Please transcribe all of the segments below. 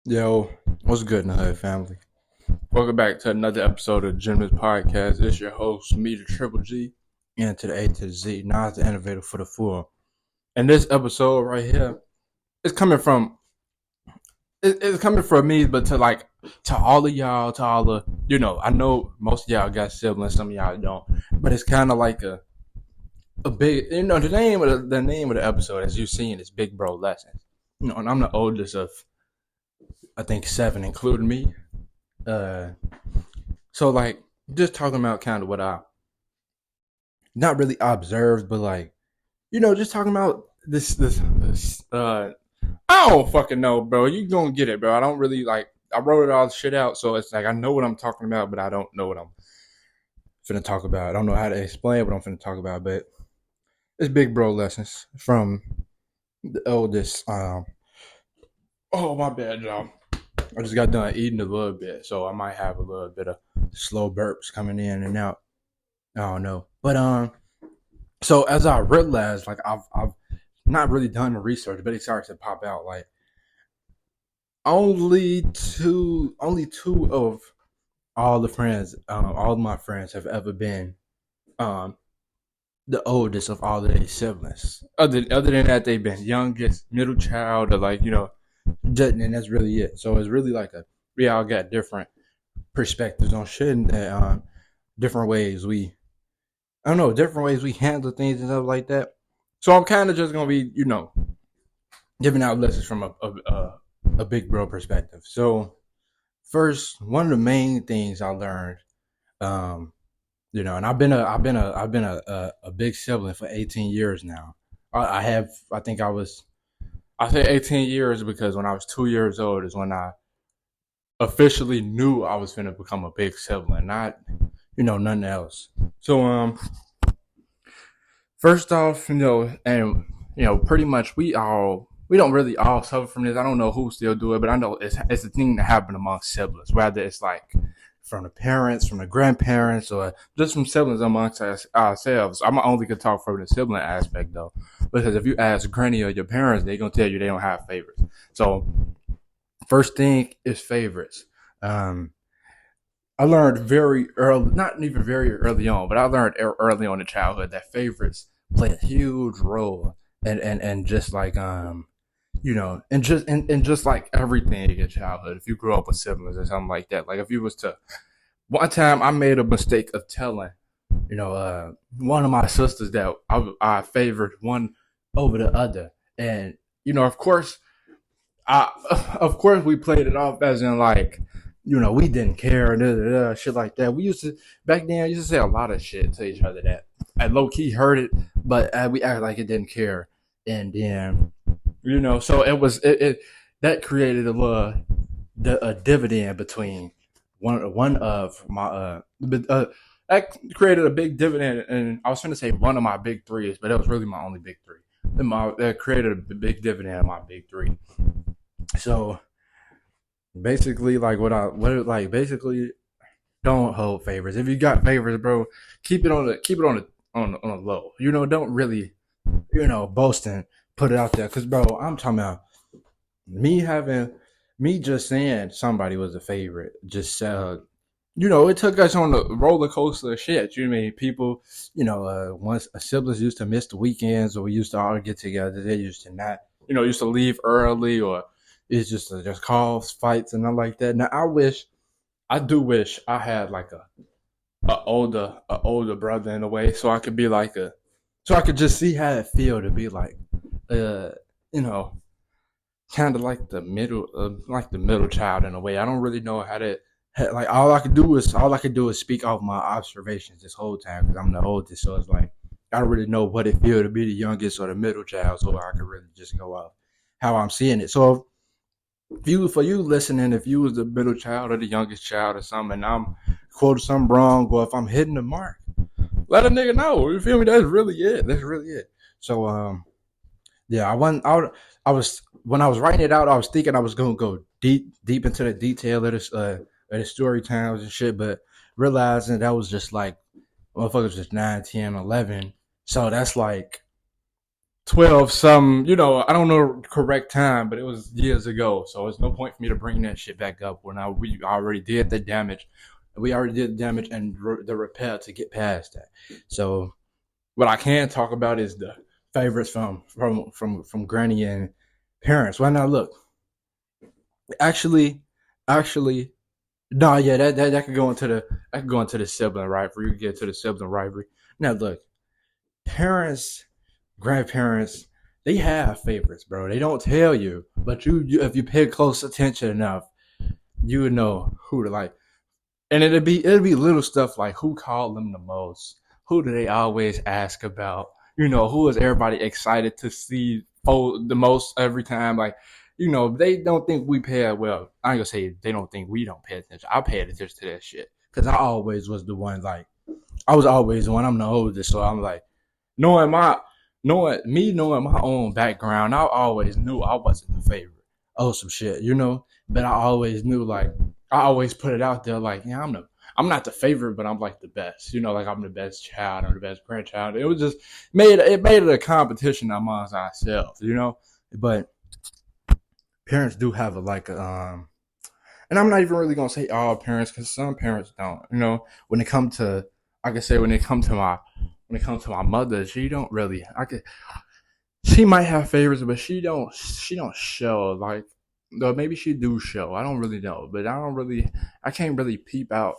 Yo, what's good in the hood, family? Welcome back to another episode of Gentleman's Podcast. It's your host, me, the Triple G, and to the A to the Z, Naz The Innovator for the full. And this episode right here, it's coming from it's coming from me, but to all of y'all, to all the I know most of y'all got siblings, some of y'all don't, but it's kind of like a big the name of the episode, as you've seen, is Big Bro Lessons. And I'm the oldest of I think seven, including me. Uh, So like just talking about kind of what I not really observed, but just talking about this. I don't fucking know, bro. You gonna get it, bro. I don't really like I wrote it all shit out, so it's like I know what I'm talking about, but I don't know what I'm finna talk about. I don't know how to explain what I'm finna talk about, but it's big bro lessons from the oldest. Oh my bad, y'all. I just got done eating a little bit, so I might have a little bit of slow burps coming in and out. I don't know. So as I realized, like I've not really done the research, but it started to pop out. Like only two of all of my friends have ever been um the oldest of all of their siblings. Other than that, they've been youngest, middle child, or and that's really it. So it's really like we all got different perspectives on shit and different ways I don't know, different ways we handle things and stuff like that. So I'm kind of just gonna be, giving out lessons from a big bro perspective. So first, one of the main things I learned, um, and I've been a big sibling for 18 years now. I think I say 18 years because when I was 2 years old is when I officially knew I was gonna become a big sibling, not nothing else. So first off, and pretty much we don't really all suffer from this. I don't know who still do it, but I know it's a thing that happen amongst siblings. Whether it's like from the parents, from the grandparents, or just from siblings amongst ourselves. I'm only gonna talk from the sibling aspect though, because if you ask granny or your parents, they gonna tell you they don't have favorites. So first thing is favorites. Um, I learned very early, not even very early on, but I learned early on in childhood that favorites play a huge role, and just like and just like everything in childhood. If you grew up with siblings or something like that, like if you was to one time, I made a mistake of telling one of my sisters that I favored one over the other, and of course I of course we played it off as in like we didn't care and shit like that. We used to back then. I used to say a lot of shit to each other that I low key heard it, but we acted like it didn't care. And then so it that created a dividend between one of my that created a big dividend, and I was trying to say one of my big threes, but it was really my only big three. That created a big dividend in my big three. So basically, like what like basically don't hold favors. If you got favors, bro, keep it on the low. Don't really boast and put it out there. Cause bro, I'm talking about me having me just saying somebody was a favorite. Just it took us on the roller coaster of shit. You know what I mean? People, once siblings used to miss the weekends, or we used to all get together. They used to not, used to leave early, or it's just cause fights and nothing like that. Now I do wish I had like a older brother in a way, so I could be so I could just see how it feel to be uh, you know, kind of like the middle child in a way. I don't really know like all I could do is speak off my observations this whole time because I'm the oldest. So it's like I don't really know what it feel to be the youngest or the middle child. So I could really just go off how I'm seeing it. So for you listening, if you was the middle child or the youngest child or something, and I'm quoting something wrong, or if I'm hitting the mark, let a nigga know. You feel me? That's really it. That's really it. So yeah, I was when I was writing it out, I was thinking I was gonna go deep into the detail of the story times and shit, but realizing that was just like motherfuckers just 9, 10, 11. So that's like 12 some, I don't know the correct time, but it was years ago. So it's no point for me to bring that shit back up when we already did the damage. We already did the damage and the repair to get past that. So what I can talk about is the favorites from Granny and parents. Why not? Look, actually, actually, no, yeah, that could go into the sibling rivalry. You can get to the sibling rivalry. Now, look, parents, grandparents, they have favorites, bro. They don't tell you, but you if you pay close attention enough, you would know who to like. And it'd be little stuff like who called them the most, who do they always ask about, who is everybody excited to see the most every time, like, they don't think we pay well. I ain't gonna say they don't think we don't pay attention. I pay attention to that shit because I always was the one, like, I was always the one. I'm the oldest, so I'm like, knowing my knowing my own background, I always knew I wasn't the favorite. Oh, some shit. But I always knew, like, I always put it out there, like, yeah, I'm not the favorite, but I'm like the best. Like I'm the best child or the best grandchild. It was just made it a competition amongst ourselves. But parents do have and I'm not even really gonna say all parents because some parents don't. When it come to, like I say, when it comes to my mother, she don't really. She might have favorites, but she don't show, like. Though maybe she do show. I don't really know, but I can't really peep out.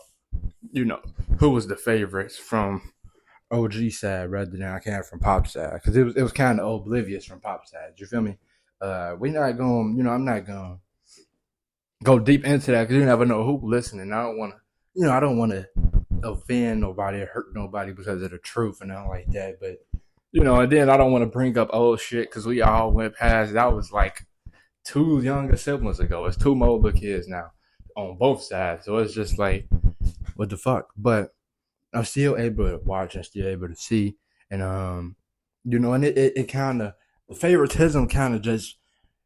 Who was the favorites from OG side rather than I can from Pop side because it was kind of oblivious from Pop side. You feel me? We not going. I'm not going to go deep into that because you never know who listening. I don't want to. I don't want to offend nobody or hurt nobody because of the truth and nothing like that. But and then I don't want to bring up old shit because we all went past. That was like 2 younger siblings ago. It's 2 older kids now on both sides. So it's just like, what the fuck? But I'm still able to watch and still able to see. And, and it kind of, the favoritism kind of just,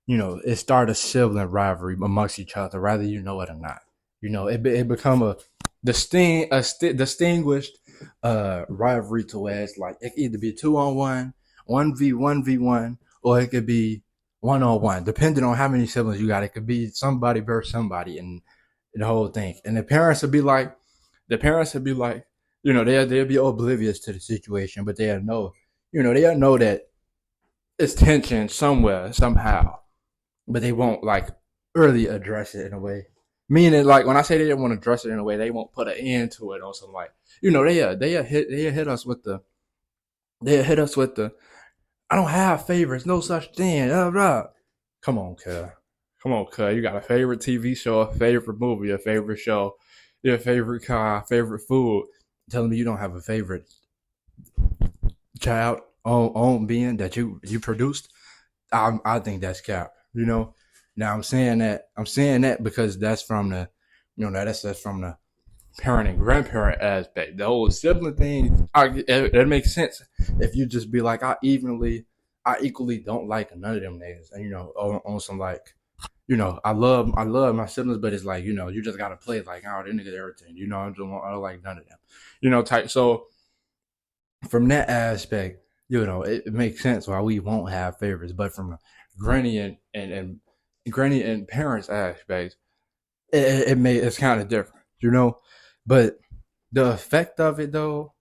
it started a sibling rivalry amongst each other, whether you know it or not. It become a distinguished rivalry to where it's like, it could either be 2-on-1, 1v1, or it could be 1-on-1, depending on how many siblings you got. It could be somebody versus somebody and the whole thing. And the parents would be like, they'll be oblivious to the situation, but they'll know that it's tension somewhere, somehow. But they won't like early address it in a way. Meaning, like, when I say they didn't want to address it in a way, they won't put an end to it on some, like, they hit us with the I don't have favorites, no such thing. Come on, cuz. You got a favorite TV show, a favorite movie, a favorite show, your favorite car, favorite food. Telling me you don't have a favorite child own being that you produced? I think that's cap. Now I'm saying that because that's from the, that's from the parent and grandparent aspect. The whole sibling thing, it makes sense if you just be like, I equally don't like none of them niggas, and on some, like, I love my siblings, but it's like, you just gotta play like, oh, they niggas everything, I don't like none of them, type. So from that aspect, it makes sense why we won't have favorites, but from a granny and parents aspect, it's kind of different, but the effect of it though,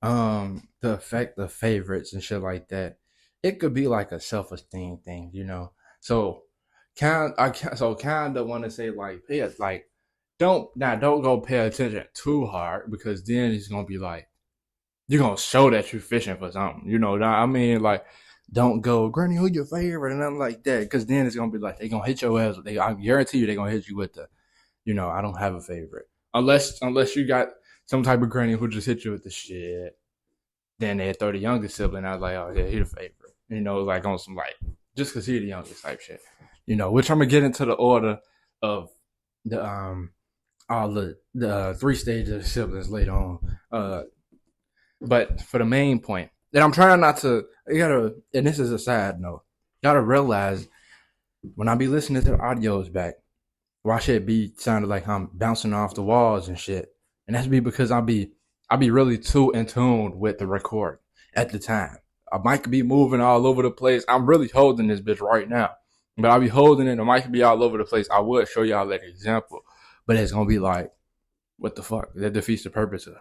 the effect of favorites and shit like that, it could be like a self-esteem thing, So kind of want to say, like, yeah, like, don't go pay attention too hard because then it's gonna be like you're gonna show that you're fishing for something. I mean, like, don't go, Granny, who your favorite and nothing like that, because then it's gonna be like they gonna hit your ass. I guarantee you, they gonna hit you with the, I don't have a favorite unless you got some type of granny who just hit you with the shit. Then they throw the youngest sibling. I was like, oh yeah, he the favorite. Like on some, like, just because he the youngest type shit. Which I'm gonna get into the order of the all the 3 stages of siblings later on. But for the main point, and I'm trying not to, and this is a side note, you gotta realize when I be listening to the audios back, why shit be sounding like I'm bouncing off the walls and shit, and that's because I be really too in tune with the record at the time. a mic could be moving all over the place. I'm really holding this bitch right now, but I'll be holding it. The mic could be all over the place. I would show y'all that example, but it's gonna be like, what the fuck? That defeats the purpose of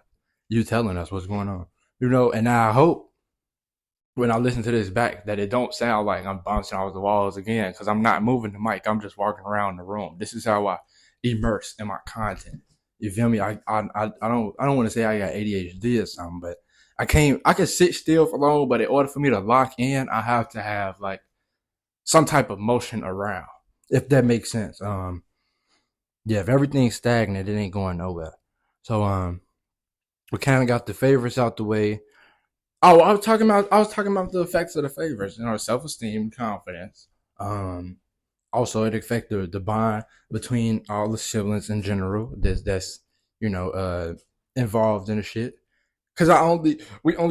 you telling us what's going on, And I hope when I listen to this back that it don't sound like I'm bouncing off the walls again, because I'm not moving the mic. I'm just walking around the room. This is how I immerse in my content. You feel me? I don't want to say I got ADHD or something, but I can sit still for long, but in order for me to lock in, I have to have like some type of motion around, if that makes sense. Yeah, if everything's stagnant, it ain't going nowhere. So we kind of got the favorites out the way. Oh, I was talking about the effects of the favorites, self-esteem, confidence. Also it affected the bond between all the siblings in general. That's involved in the shit. Cause I only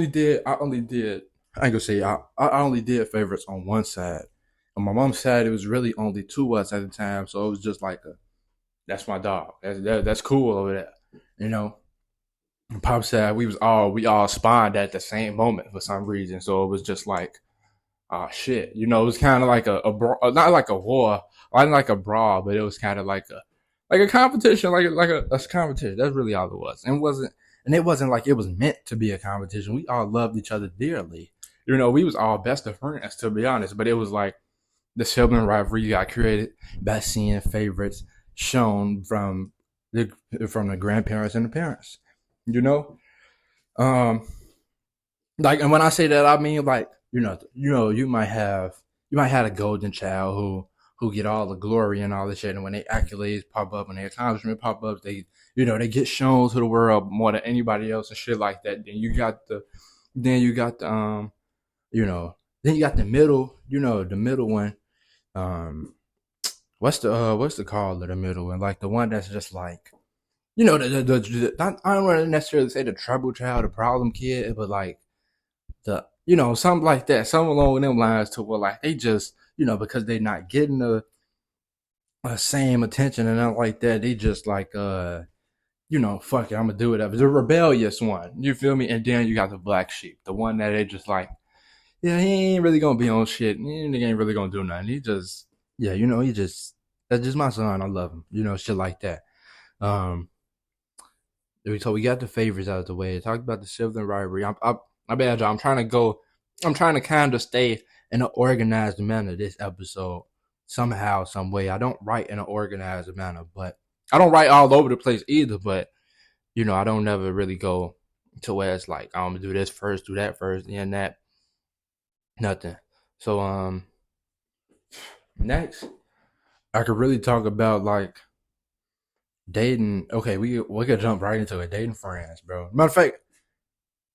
did I ain't gonna say I only did favorites on one side. On my mom's side, it was really only two of us at the time, so it was just like that's my dog. That's cool over there, Pop said we all spawned at the same moment for some reason, so it was just like, oh shit, it was kind of like not like a war, not like a brawl, but it was kind of like a competition, like a competition. That's really all it was, and it wasn't like it was meant to be a competition. We all loved each other dearly, we was all best of friends, to be honest, but it was like the sibling rivalry got created by seeing favorites shown from the grandparents and the parents. Like, and when I say that, I mean like, you might have a golden child who get all the glory and all this shit, and when their accolades pop up and their accomplishment pop up, they get shown to the world more than anybody else and shit like that. Then you got the middle, the middle one. What's the call of the middle one? Like the one that's just like, I don't want to necessarily say the trouble child, the problem kid, but like something like that, something along them lines, to where like they just, because they're not getting the same attention and not like that, they just like, fuck it, I'm gonna do whatever. The rebellious one, you feel me? And then you got the black sheep, the one that they just like, yeah, he ain't really gonna be on shit. He ain't really gonna do nothing. He just, that's just my son. I love him. Shit like that. So we got the favorites out of the way. Talked about the sibling rivalry. My bad, y'all. I'm trying to kind of stay in an organized manner this episode somehow, some way. I don't write in an organized manner, but I don't write all over the place either. But I don't never really go to where it's like I'm gonna do this first, do that first, and that. Nothing. So next, I could really talk about like dating. Okay, we could jump right into it. Dating friends, bro. Matter of fact,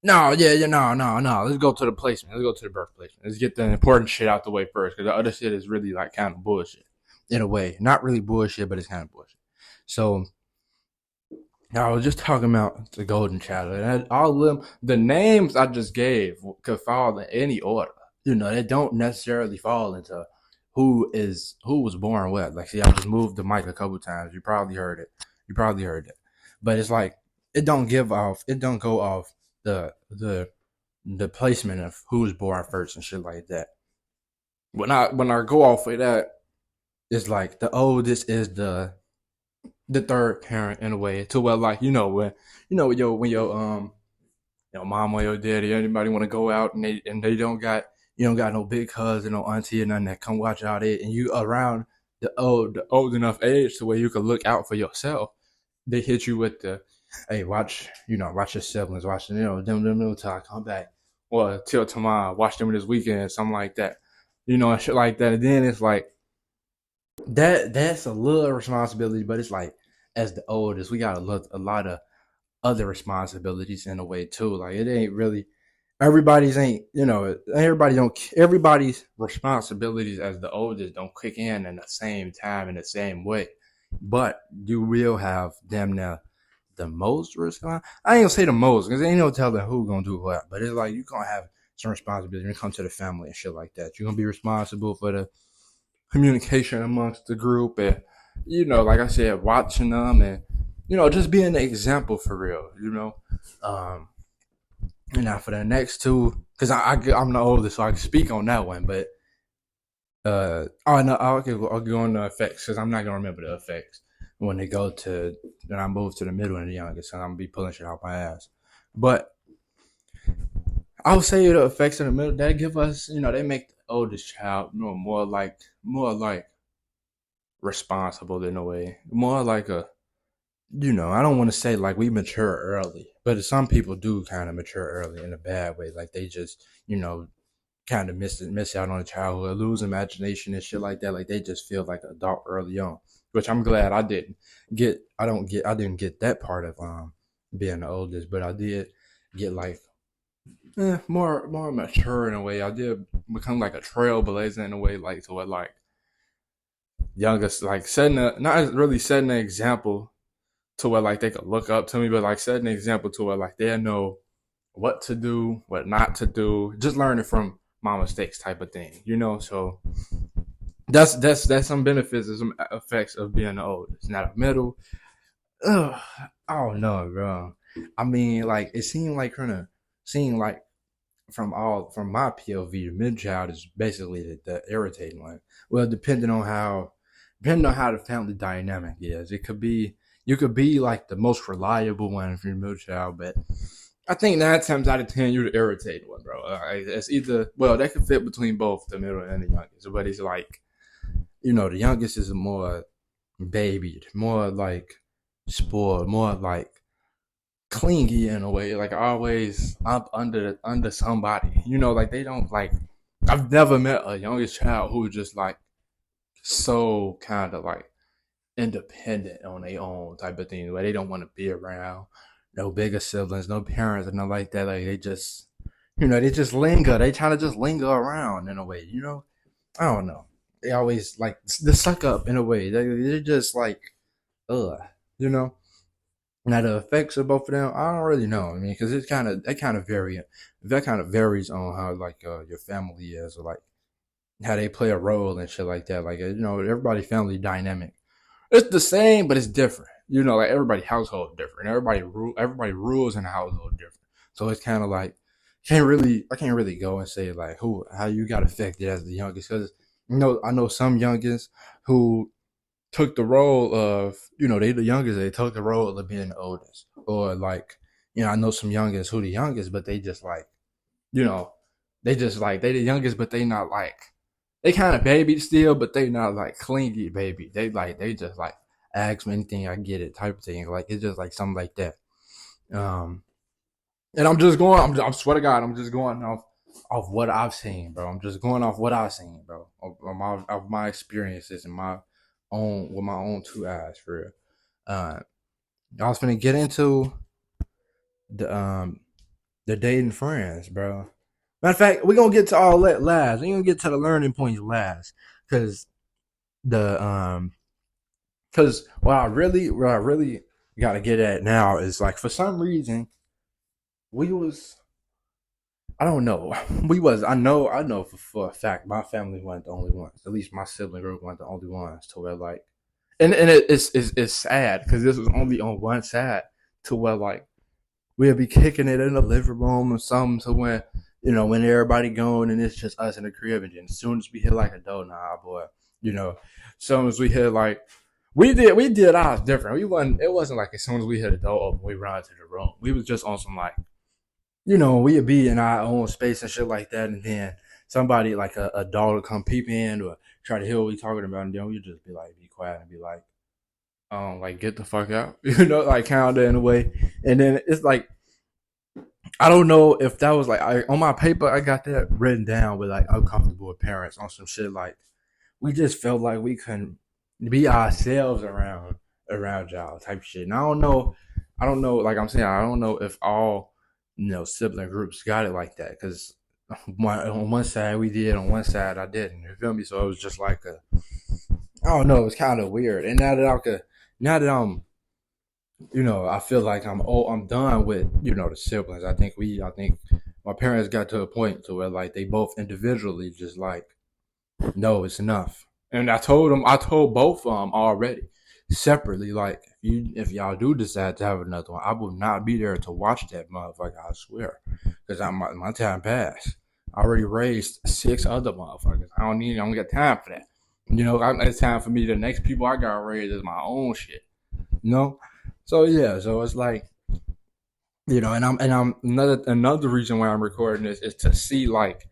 no. Let's go to the placement. Let's go to the birth placement. Let's get the important shit out the way first, because the other shit is really like kind of bullshit in a way. Not really bullshit, but it's kind of bullshit. So I was just talking about the golden child, and all of them, the names I just gave could fall in any order. They don't necessarily fall into who was born what. Like, see, I just moved the mic a couple times. You probably heard it. But it's like it don't go off the placement of who's born first and shit like that. When I go off of that, it's like the oldest is the third parent in a way, to where like when your mom or your daddy, anybody want to go out and they don't got no big cousin or auntie or nothing that come watch out it, and you around the old enough age to where you can look out for yourself. They hit you with the, hey, watch your siblings, watch them till I come back, or till tomorrow, watch them this weekend, something like that, and shit like that. And then it's like that's a little responsibility, but it's like, as the oldest, we got a lot of other responsibilities in a way too. Like, it ain't really everybody's responsibilities as the oldest don't kick in the same time in the same way, but you will have them now the most responsibility. I ain't gonna say the most, because ain't no telling who gonna do what, but it's like you gonna have some responsibility when it comes to the family and shit like that. You're gonna be responsible for the communication amongst the group, and like I said, watching them, and just being an example for real. And now for the next two, because I'm the oldest, so I can speak on that one. But oh no, I'll go on the effects because I'm not gonna remember the effects when they go to when I move to the middle and the youngest, and I'm gonna be pulling shit out my ass. But I would say the effects in the middle they give us, they make the oldest child, more like responsible in a way, more like a, I don't want to say like we mature early, but some people do kind of mature early in a bad way, like they just, kind of miss out on childhood, lose imagination and shit like that. Like they just feel like an adult early on, which I'm glad I didn't get. I didn't get that part of being the oldest, but I did get like more mature in a way. I did become like a trailblazer in a way, like to what like youngest, like setting not really setting an example to where like they could look up to me, but like setting an example to where like they know what to do, what not to do, just learning from my mistakes type of thing, So that's some benefits and some effects of being the oldest. Now the middle, ugh, I don't know, bro. I mean, like it seemed like from my POV, the mid child is basically the irritating one. Well, depending on how the family dynamic is, you could be like the most reliable one if you're a mid child, but I think 9 times out of 10 you're the irritating one, bro. It's either that could fit between both the middle and the youngest, but it's like the youngest is more babied, more like spoiled, more like clingy in a way, like always up under somebody. Like they don't like. I've never met a youngest child who just like so kind of like independent on their own type of thing, where they don't want to be around no bigger siblings, no parents, and nothing like that. Like they just, they just linger. They try to just linger around in a way. I don't know. They always like the suck up in a way. They're just like, ugh, you know. Now the effects of both of them, I don't really know. I mean, because that kind of varies on how like your family is, or like how they play a role and shit like that. Like everybody's family dynamic. It's the same, but it's different. Like everybody's household different. Everybody rules in the household different. So it's kind of like I can't really go and say like how you got affected as the youngest, because I know some youngest who took the role of, they the youngest, they took the role of being the oldest. Or like, I know some youngest who the youngest, but they just like, you know, they the youngest, but they not like, they kind of baby still, but they not like clingy baby. They just like ask me anything, I get it type of thing. Like it's just like something like that. Um, and I swear to God, I'm just going off what I've seen, bro. I'm just going off what I've seen, bro, of my experiences and with my own two eyes, for real. Uh, I was finna get into the dating friends, bro. Matter of fact, we're gonna get to all that last. We're gonna get to the learning points last, cause the cause what I really gotta get at now is like, for some reason we was, I don't know. I know for a fact my family wasn't the only ones. At least my sibling group wasn't the only ones to where like, and it's sad because this was only on one side, to where like we'll be kicking it in the living room or something, to when when everybody going and it's just us in the crib, and then as soon as we hit like a door, nah boy, as soon as we hit like, we did ours different. It wasn't like as soon as we hit a door open we run to the room. We was just on some like, we'd be in our own space and shit like that, and then somebody like a dog would come peep in or try to hear what we talking about, and then we just be like, be quiet and be like get the fuck out, like kind of in a way. And then it's like, I don't know if that was like, on my paper I got that written down with like uncomfortable parents on some shit, like we just felt like we couldn't be ourselves around y'all type shit. And I don't know, like I'm saying, I don't know if all sibling groups got it like that, because on one side we did, on one side I didn't. You feel me? So it was just like I don't know, it was kind of weird. And now that I'm, I feel like I'm done with the siblings. I think my parents got to a point to where like they both individually just like, no, it's enough. And I told both of them already. separately. Like if y'all do decide to have another one, I will not be there to watch that motherfucker. I swear, because my time passed. I already raised 6 other motherfuckers. I don't got time for that. It's time for me. The next people I got raised is my own shit. So yeah, so it's like, and I'm another reason why I'm recording this is to see, like,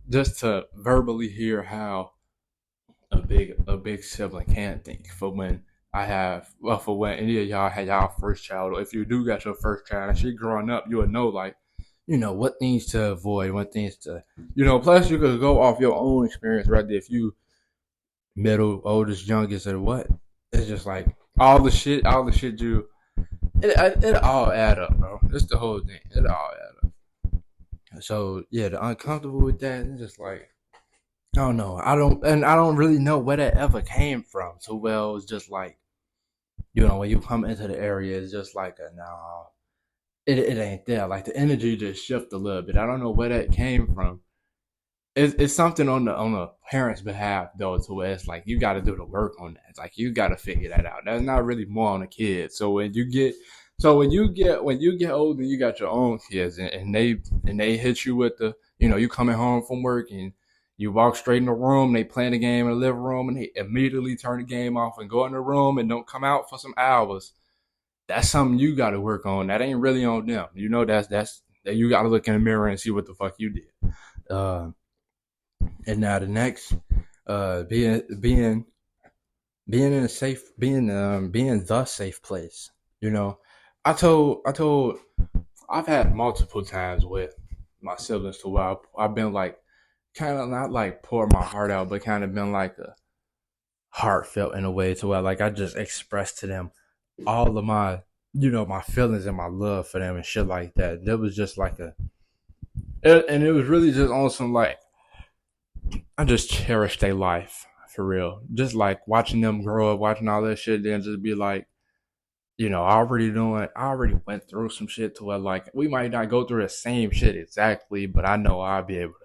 just to verbally hear how a big sibling can think for when for when any of y'all had y'all first child, or if you do got your first child and shit growing up, you will know, like, what things to avoid, what things to, plus you could go off your own experience, right there. If you middle, oldest, youngest, or what, it's just like all the shit it all add up, bro. It's the whole thing. It all add up. So yeah, the uncomfortable with that, it's just like, I don't know. I don't really know where that ever came from. So well, it's just like, when you come into the area, it's just like no, it ain't there. Like the energy just shift a little bit. I don't know where that came from. It's something on the parents' behalf though, to where it's like you got to do the work on that. It's like you got to figure that out. That's not really more on the kids. So when you get older, you got your own kids, and they hit you with the, you coming home from work and you walk straight in the room. They playing the game in the living room, and they immediately turn the game off and go in the room and don't come out for some hours. That's something you got to work on. That ain't really on them. That's that you got to look in the mirror and see what the fuck you did. And now the next, being in a safe, being the safe place. I've had multiple times with my siblings to where I've been like, kind of not like pour my heart out, but kind of been like a heartfelt in a way, to where like I just expressed to them all of my, my feelings and my love for them and shit like that. That was just like and it was really just on some, like, I just cherish their life for real. Just like watching them grow up, watching all that shit, then just be like, I already went through some shit to where, like, we might not go through the same shit exactly, but I know I'll be able to,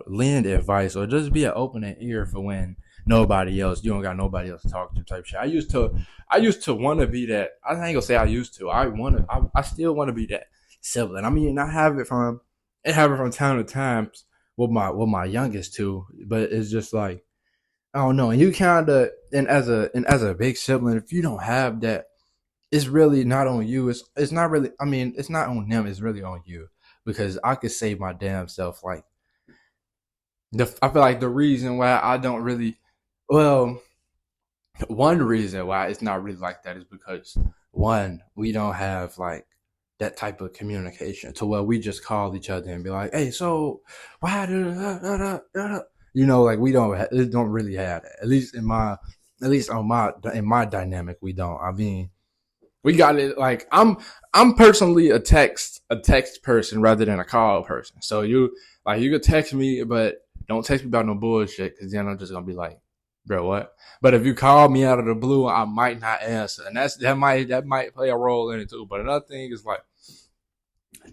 lend advice or just be an open ear for when nobody else, you don't got nobody else to talk to type shit. I used to want to be that. I ain't gonna say I used to. I still want to be that sibling. I mean, I have it from time to time with my youngest two, but it's just like, I don't know. And you kind of, and as a big sibling, if you don't have that, it's really not on you. It's not really. I mean, it's not on them. It's really on you, because I could save my damn self. Like, I feel like the reason why I don't really, well, one reason why it's not really like that is because, one, we don't have like that type of communication to where we just call each other and be like, hey, so why like we don't really have that. At least in my dynamic, we don't. I mean, we got it. Like, I'm personally a text person rather than a call person. So you could text me, but don't text me about no bullshit, because then I'm just gonna be like, bro, what? But if you call me out of the blue, I might not answer, and that might play a role in it too. But another thing is like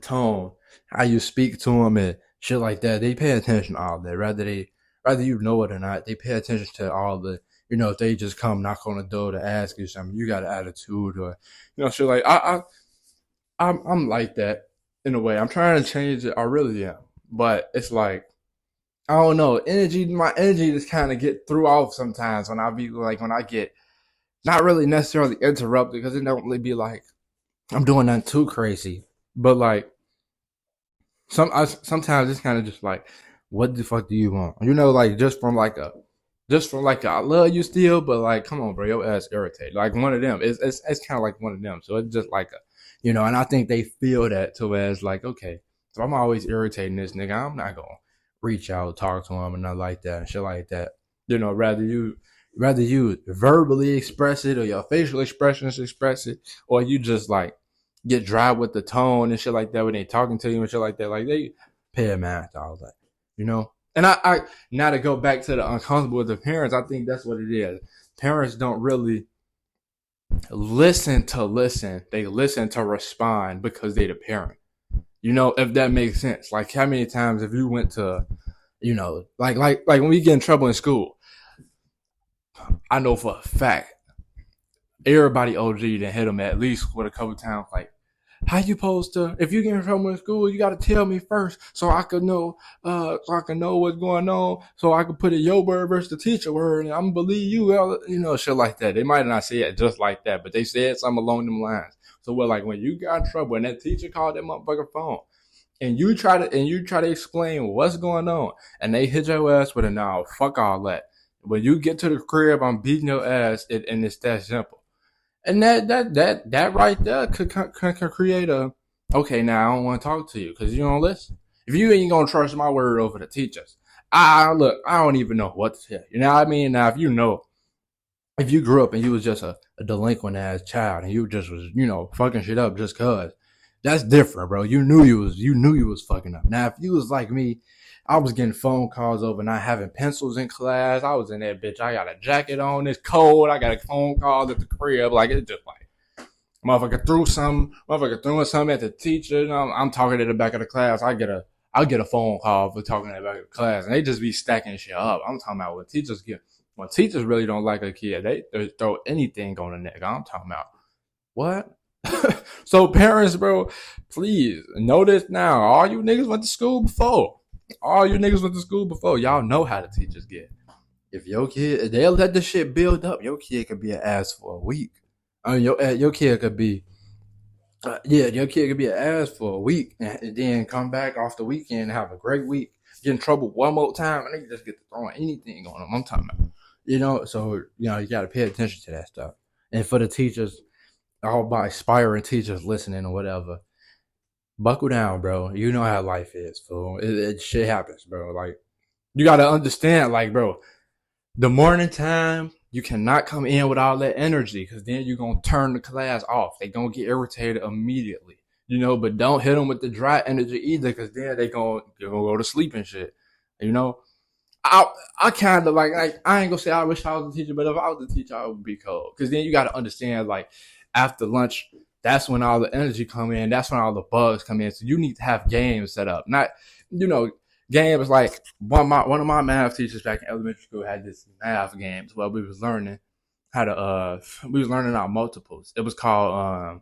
tone, how you speak to them and shit like that. They pay attention to all that. Rather you know it or not, they pay attention to all the, if they just come knock on the door to ask you something, you got an attitude, or shit like, I'm like that in a way. I'm trying to change it. I really am, but it's like, I don't know. My energy just kind of get threw off sometimes when I get not really necessarily interrupted, because it don't really be like I'm doing nothing too crazy, but like sometimes it's kind of just like, what the fuck do you want? Like just from like I love you still, but like, come on, bro, your ass irritated. Like one of them. It's kind of like one of them. So it's just like and I think they feel that to where it's like, okay, so I'm always irritating this nigga, I'm not gonna reach out, talk to him, and nothing like that, and shit like that. Rather you verbally express it, or your facial expressions express it, or you just like get dry with the tone and shit like that when they talking to you and shit like that. Like, they pay a man to all that, And I now to go back to the uncomfortable with the parents, I think that's what it is. Parents don't really listen to listen. They listen to respond because they the parent. If that makes sense. Like, how many times have you went to, like when we get in trouble in school, I know for a fact everybody OG then hit them at least with a couple times like, how you supposed to, if you get in trouble in school, you gotta tell me first so I could know, what's going on, so I could put in your word versus the teacher word, and I'm gonna believe you, shit like that. They might not say it just like that, but they said something along them lines. So like when you got in trouble and that teacher called that motherfucker phone, and you try to explain what's going on, and they hit your ass with a no, fuck all that. When you get to the crib, I'm beating your ass, and it's that simple. And that right there could create a, okay, now I don't want to talk to you because you don't listen. If you ain't gonna trust my word over the teachers, I don't even know what to tell you. You know what I mean? Now, if you grew up and you was just a delinquent ass child and you just was, fucking shit up just cause, that's different, bro. You knew you was fucking up. Now, if you was like me, I was getting phone calls over not having pencils in class. I was in that bitch. I got a jacket on. It's cold. I got a phone call at the crib. Like, it's just like, motherfucker throwing something at the teacher. I'm talking at the back of the class. I'll get a phone call for talking at the back of the class, and they just be stacking shit up. I'm talking about when teachers really don't like a kid, they throw anything on the nigga. I'm talking about what? So parents, bro, please know this now. All you niggas went to school before. Y'all know how the teachers get. If your kid, they'll let the shit build up. Your kid could be an ass for a week. Your kid could be, your kid could be an ass for a week and then come back off the weekend and have a great week. Get in trouble one more time and they just get to throwing anything on them. I'm talking about, so you got to pay attention to that stuff. And for the teachers, all my aspiring teachers listening or whatever, buckle down, bro. You know how life is, fool. It shit happens, bro. Like, you gotta understand, like, bro, the morning time, you cannot come in with all that energy, because then you're gonna turn the class off. They gonna get irritated immediately, but don't hit them with the dry energy either, because then they're gonna go to sleep and shit, I kind of like, I ain't gonna say I wish I was a teacher, but if I was a teacher, I would be cold, because then you gotta understand, like, after lunch, that's when all the energy come in. That's when all the bugs come in. So you need to have games set up. Not, games like one of my math teachers back in elementary school had this math games where we was learning our multiples. It was called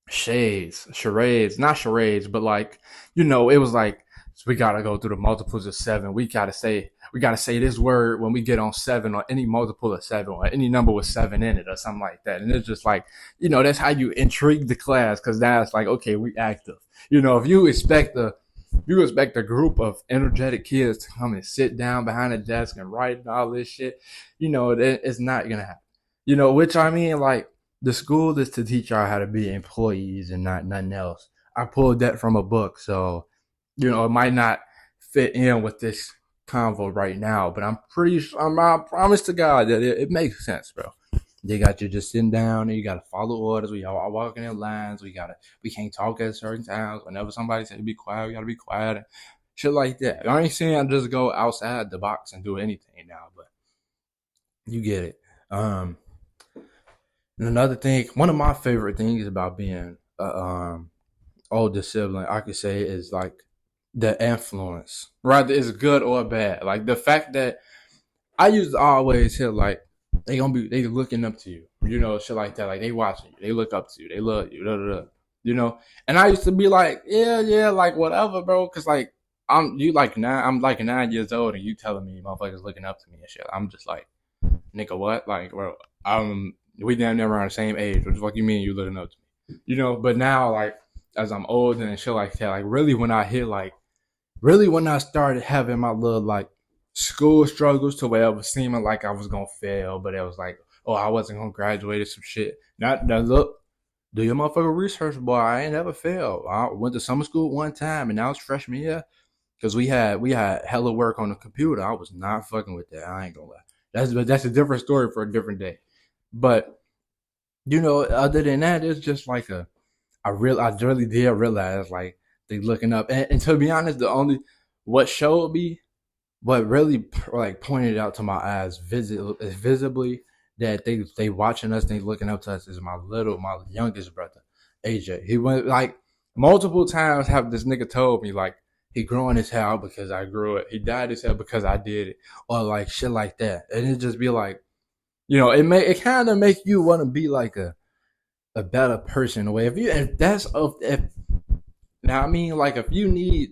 charades, not charades, but like, it was like, so we gotta go through the multiples of 7. We gotta say this word when we get on 7, or any multiple of 7, or any number with 7 in it, or something like that. And it's just like, that's how you intrigue the class, because now it's like, okay, we active. If you expect a group of energetic kids to come and sit down behind a desk and write and all this shit, it's not gonna happen. Which I mean, like, the school is to teach y'all how to be employees and not nothing else. I pulled that from a book, so it might not fit in with this convo right now, but I'm pretty sure, I promise to God that it makes sense, bro. They got you just sitting down and you got to follow orders. We all walking in lines. We can't talk at certain times. Whenever somebody says be quiet, we got to be quiet and shit like that. I ain't saying just go outside the box and do anything now, but you get it. And another thing, one of my favorite things about being older sibling, I could say, is like the influence, rather it's good or bad. Like the fact that I used to always hear like they looking up to you, shit like that. Like they watching you, they look up to you, they love you, And I used to be like, yeah, like whatever, bro. Cause like I'm like 9 years old and you telling me motherfuckers looking up to me and shit. I'm just like, nigga, what? Like, bro, we damn near around the same age. What the fuck you mean you looking up to me? But now like as I'm older and shit like that, like really when I started having my little like school struggles to where it was seeming like I was gonna fail, but it was like, oh, I wasn't gonna graduate or some shit. Now look, do your motherfucking research, boy. I ain't never failed. I went to summer school one time and now it's freshman year because we had hella work on the computer. I was not fucking with that. I ain't gonna lie. That's a different story for a different day. But other than that, it's just like I really did realize like they looking up, and to be honest, what showed me, what really like pointed out to my eyes visibly that they watching us, they looking up to us, is my youngest brother, AJ. He went like multiple times. Have this nigga told me like he growing his hair out because I grew it. He dyed his hair because I did it, or like shit like that. And it just be like, it kind of make you want to be like a better person in a way. If now I mean like if you need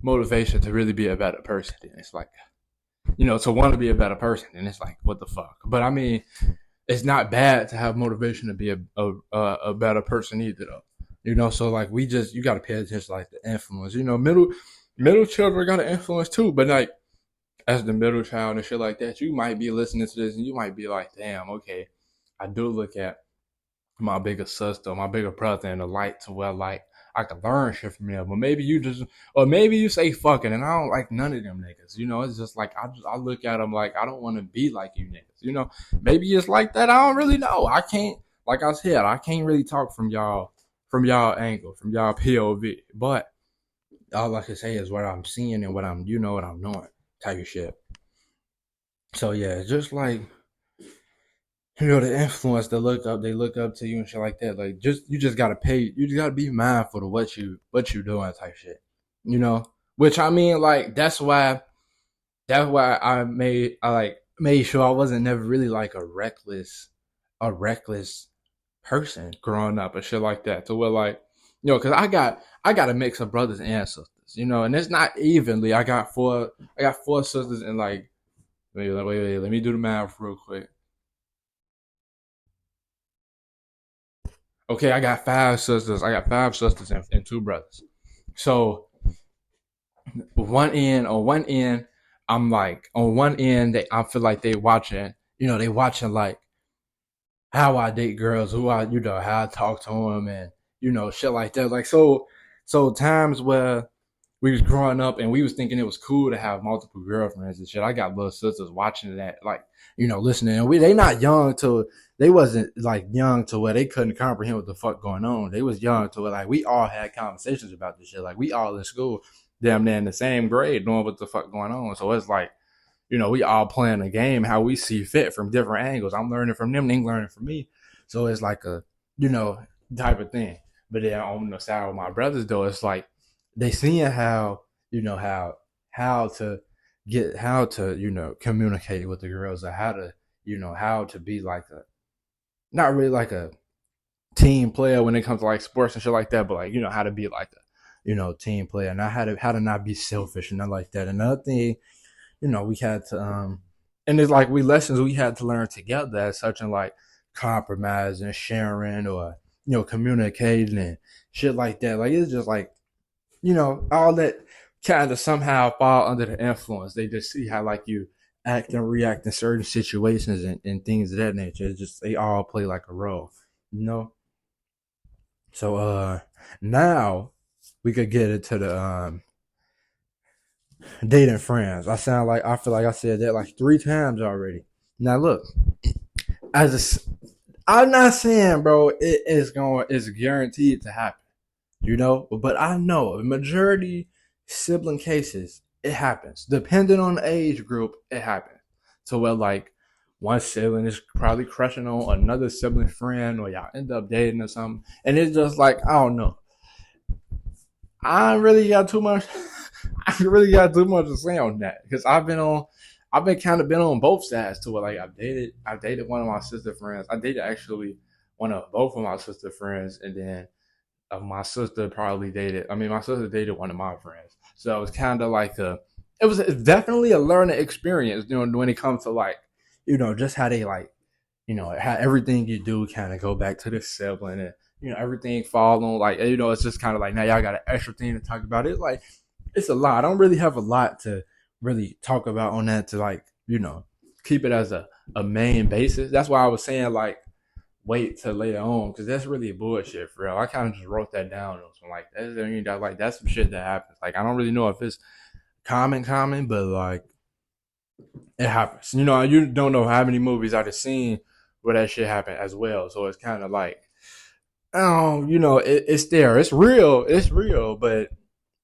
motivation to really be a better person, then it's like to want to be a better person, then it's like what the fuck. But I mean, it's not bad to have motivation to be a better person either though. So like you got to pay attention like the influence. Middle children got an influence too, but like as the middle child and shit like that, you might be listening to this and you might be like, damn, okay, I do look at my bigger sister, my bigger brother in the light to where like I can learn shit from them. Or maybe you say fucking, and I don't like none of them niggas. It's just like I look at them like I don't want to be like you niggas. Maybe it's like that. I don't really know. I can't, like I said, I can't really talk from y'all angle, from y'all POV. But all I can say is what I'm seeing and what I'm doing type of shit. So yeah, it's just like the influence they look up to you and shit like that. Like you just gotta be mindful of what you doing type shit. Which I mean like that's why I made sure I wasn't never really like a reckless person growing up and shit like that. To where like because I got a mix of brothers and sisters, and it's not evenly. I got four sisters and like wait, let me do the math real quick. Okay, I got five sisters. And two brothers. So one end, I'm like on one end, I feel like they watching. They watching like how I date girls, how I talk to them, and shit like that. Like so times where we was growing up and we was thinking it was cool to have multiple girlfriends and shit. I got little sisters watching that, like, listening. And they wasn't like young to where they couldn't comprehend what the fuck going on. They was young to where like we all had conversations about this shit. Like we all in school, damn near in the same grade, knowing what the fuck going on. So it's like, we all playing a game how we see fit from different angles. I'm learning from them, they learning from me. So it's like a, type of thing. But then on the side of my brothers though, it's like they seeing how how to communicate with the girls, or how to be like a not really like a team player when it comes to like sports and shit like that, but like how to be like a team player, and how to not be selfish and not like that. Another thing, we had to and it's like lessons we had to learn together as such, and like compromising, sharing, or communicating and shit like that. Like it's just like all that kind of somehow fall under the influence. They just see how like you act and react in certain situations and things of that nature. It's just they all play like a role, you know. So now we could get into the dating friends. I feel like I said that like 3 times already. Now look, I'm not saying, bro, it's guaranteed to happen, but I know the majority sibling cases, it happens. Depending on the age group, it happens. So where like one sibling is probably crushing on another sibling friend, or y'all end up dating or something, and it's just like I don't know. I really got too much. I really got too much to say on that because I've been kind of been on both sides to it. Like I dated one of my sister friends. I dated actually one of both of my sister friends, and then my sister probably dated. I mean, my sister dated one of my friends, so it was kind of like it was definitely a learning experience. When it comes to like, just how they like, how everything you do kind of go back to the sibling, and everything fall on like, it's just kind of like now y'all got an extra thing to talk about. It's like it's a lot. I don't really have a lot to really talk about on that to like, keep it as a main basis. That's why I was saying like wait till later on because that's really bullshit for real. I kind of just wrote that down. So like that's some shit that happens. Like I don't really know if it's common, but like it happens. You don't know how many movies I've seen where that shit happened as well. So it's kind of like, oh, it's there. It's real, but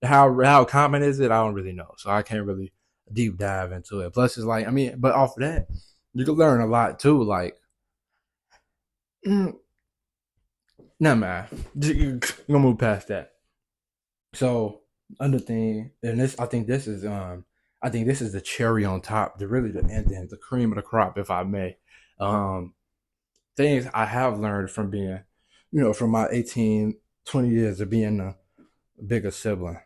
how common is it? I don't really know. So I can't really deep dive into it. Plus, it's like but off of that, you can learn a lot too. Like, nah, man, you gonna move past that. So, other thing, and I think this is I think this is the cherry on top, and then the cream of the crop, if I may. Um, Things I have learned from being, from my 18, 20 years of being a bigger sibling.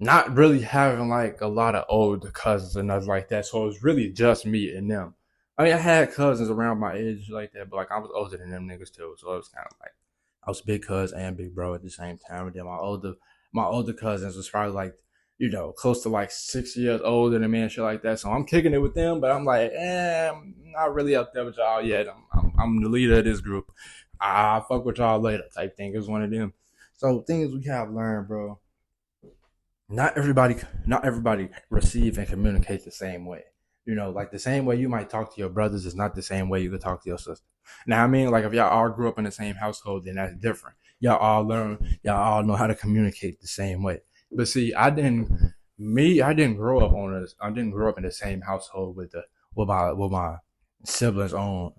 Not really having like a lot of older cousins and nothing like that. So it was really just me and them. I mean, I had cousins around my age like that, but like I was older than them niggas too. So it was kind of like I was big cuz and big bro at the same time. And then my older cousins was probably like, close to like 6 years older than me and shit like that. So I'm kicking it with them, but I'm like, I'm not really up there with y'all yet. I'm the leader of this group. I'll fuck with y'all later type thing. It was one of them. So things we have learned, bro, not everybody receive and communicate the same way. Like the same way you might talk to your brothers is not the same way you could talk to your sister. Now I mean, like if y'all all grew up in the same household, then that's different. Y'all all know how to communicate the same way. But see, I didn't grow up I didn't grow up in the same household with my siblings on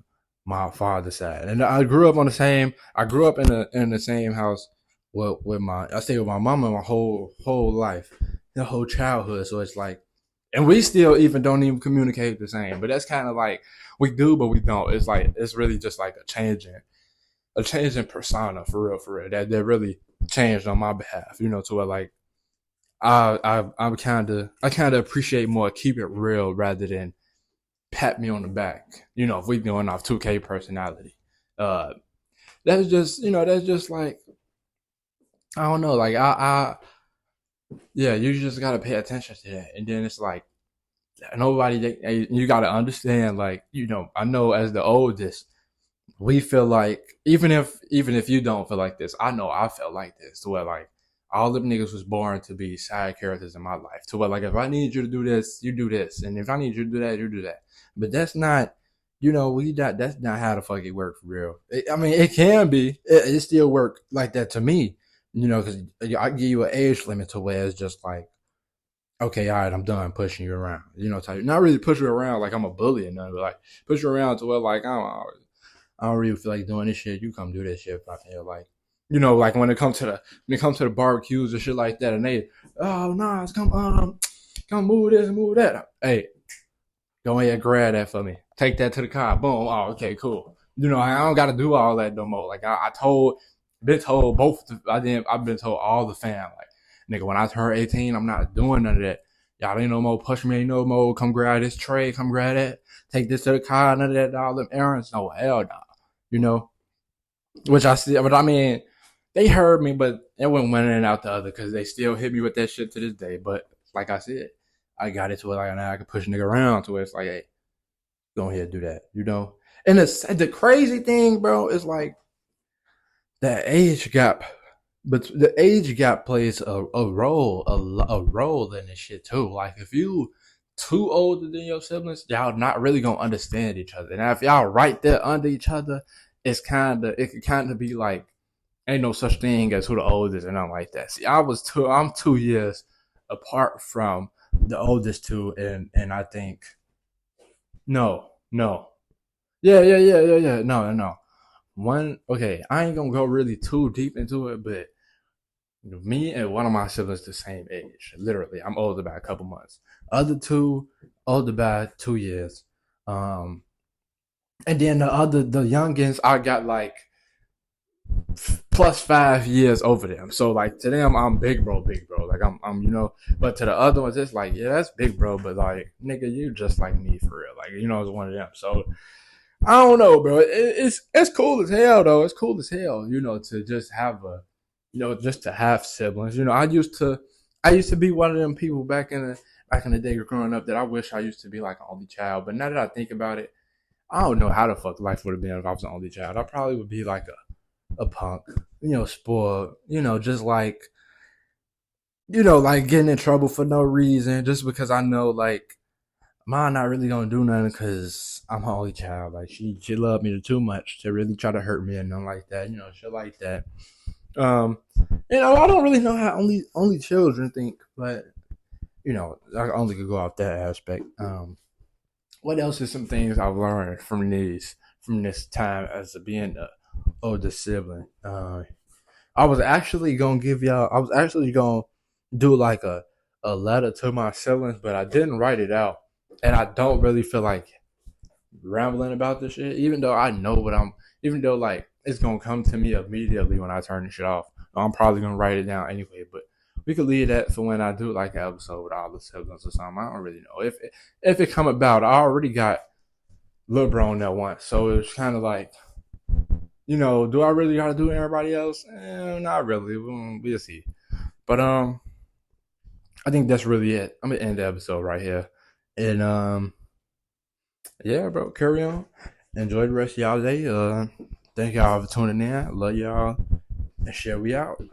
my father's side. And I grew up in the same house I stayed with my mama my whole life, the whole childhood. So it's like, and we still even don't even communicate the same. But that's kind of like we do, but we don't. It's like it's really just like a change in persona for real. That really changed on my behalf. To where like I kind of appreciate more keep it real rather than pat me on the back. If we going off 2K personality, uh, that's just like I don't know. Like yeah, you just gotta pay attention to that, and then it's like you gotta understand. Like I know as the oldest, we feel like even if you don't feel like this, I know I felt like this. To where like all the niggas was born to be side characters in my life. To where like if I need you to do this, you do this, and if I need you to do that, you do that. But that's not. That's not how the fuck it work for real. I mean, it can be. It still work like that to me. Because I give you an age limit to where it's just like, okay, all right, I'm done pushing you around. Not really push you around like I'm a bully or nothing, but like push you around to where like I don't really feel like doing this shit. You come do this shit if I feel like, like when it comes to the barbecues and shit like that, and they, oh no, come move this and move that. Hey, go ahead, grab that for me. Take that to the car. Boom. Oh, okay, cool. I don't got to do all that no more. Like been told I've been told all the fam, like, nigga, when I turn 18, I'm not doing none of that. Y'all ain't no more push me, ain't no more come grab this tray, come grab that, take this to the car, none of that, all them errands. No, hell no. Which I see, but I mean, they heard me, but it went one and out the other because they still hit me with that shit to this day. But like I said, I got it to where like now I can push a nigga around to where it's like, hey, go ahead, do that. And the crazy thing, bro, is like the age gap, but the age gap plays a role in this shit too. Like if you too older than your siblings, y'all not really gonna understand each other. Now if y'all right there under each other, it can kind of be like ain't no such thing as who the oldest and nothing like that. See, I'm 2 years apart from the oldest two, and I think no, no, yeah, no, no, no. One, okay, I ain't gonna go really too deep into it, but me and one of my siblings the same age. Literally, I'm older by a couple months. Other two older by 2 years. Um, and then the youngins, I got like plus 5 years over them. So like to them, I'm big bro, big bro. Like I'm. But to the other ones, it's like, yeah, that's big bro, but like nigga, you just like me for real. Like it's one of them. So I don't know, bro. It's cool as hell though. It's cool as hell, to just have just to have siblings. I used to be one of them people back in the day growing up that I wish I used to be like an only child. But now that I think about it, I don't know how the fuck life would have been if I was an only child. I probably would be like a punk, spoiled, just like getting in trouble for no reason, just because I know like mom not really gonna do nothing because I'm her only child. Like she loved me too much to really try to hurt me and nothing like that. Shit like that. Um, I don't really know how only children think, but I only could go off that aspect. What else is some things I've learned from this time as being the oldest sibling? I was actually gonna do like a letter to my siblings, but I didn't write it out, and I don't really feel like rambling about this shit, even though I know what even though like it's gonna come to me immediately when I turn this shit off. I'm probably gonna write it down anyway, but we could leave that for when I do like an episode with all the siblings or something. I don't really know if it come about. I already got Lil Bro on that once, so it was kind of like, do I really gotta do everybody else? Not really. We'll see. But I think that's really it. I'm gonna end the episode right here, and yeah, bro, carry on. Enjoy the rest of y'all day. Thank y'all for tuning in. Love y'all. And share we out.